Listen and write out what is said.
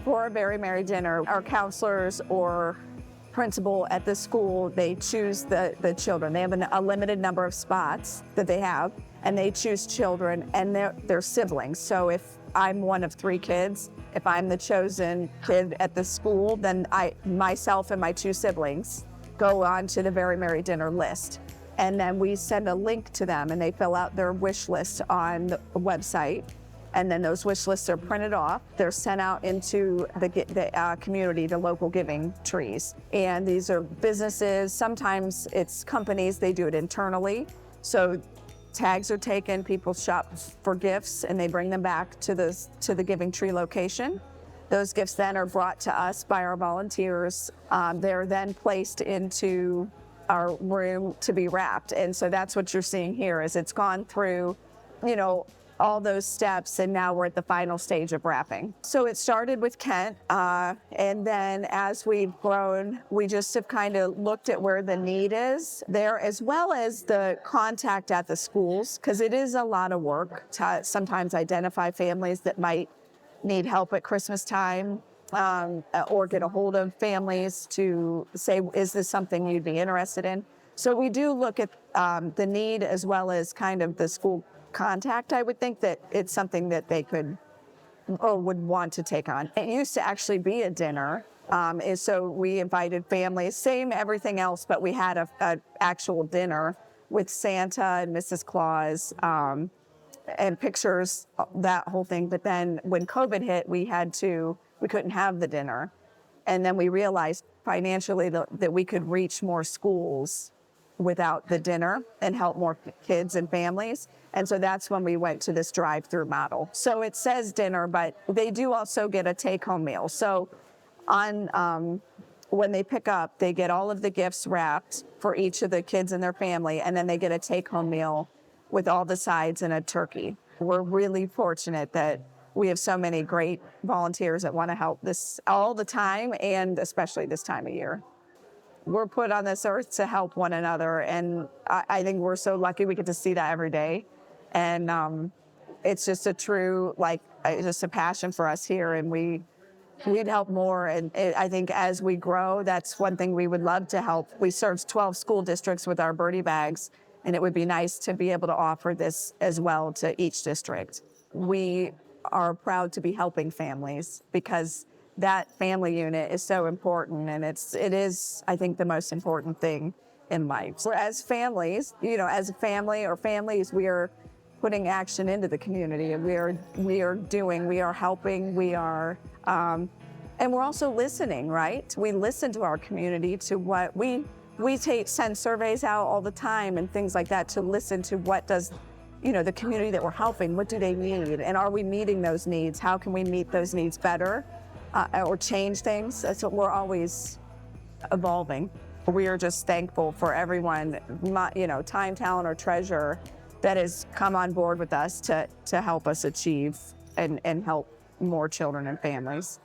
for a Very Merry Dinner, our counselors or principal at the school, they choose the children. They have a limited number of spots that they have, and they choose children and their siblings. So if I'm one of 3 kids, if I'm the chosen kid at the school, then myself and my 2 siblings go on to the Very Merry Dinner list. And then we send a link to them and they fill out their wish list on the website. And then those wish lists are printed off. They're sent out into the community, the local giving trees. And these are businesses, sometimes it's companies, they do it internally. So tags are taken, people shop for gifts and they bring them back to the giving tree location. Those gifts then are brought to us by our volunteers. They're then placed into our room to be wrapped. And so that's what you're seeing here is it's gone through, all those steps, and now we're at the final stage of wrapping. So it started with Kent, and then as we've grown, we just have kind of looked at where the need is there, as well as the contact at the schools, because it is a lot of work to sometimes identify families that might need help at Christmas time, or get a hold of families to say, is this something you'd be interested in? So we do look at the need as well as kind of the school contact. I would think that it's something that they could or would want to take on. It used to actually be a dinner, so we invited families, same everything else, but we had a actual dinner with Santa and Mrs. Claus, and pictures, that whole thing. But then when COVID hit, we couldn't have the dinner. And then we realized financially that we could reach more schools without the dinner and help more kids and families. And so that's when we went to this drive-through model. So it says dinner, but they do also get a take-home meal. So when they pick up, they get all of the gifts wrapped for each of the kids and their family, and then they get a take-home meal with all the sides and a turkey. We're really fortunate that we have so many great volunteers that want to help this all the time, and especially this time of year. We're put on this earth to help one another, and I think we're so lucky we get to see that every day. And it's just a true, just a passion for us here, and we'd help more. And I think as we grow, that's one thing we would love to help. We serve 12 school districts with our birdie bags, and it would be nice to be able to offer this as well to each district. We are proud to be helping families because that family unit is so important, and it is, I think, the most important thing in life. So as families, as a family or families, we are putting action into the community, and we are helping, and we're also listening, right? We listen to our community, to what we send surveys out all the time and things like that to listen to what does, the community that we're helping, what do they need? And are we meeting those needs? How can we meet those needs better? Or change things. That's what we're always evolving. We are just thankful for everyone, time, talent, or treasure that has come on board with us to help us achieve and help more children and families.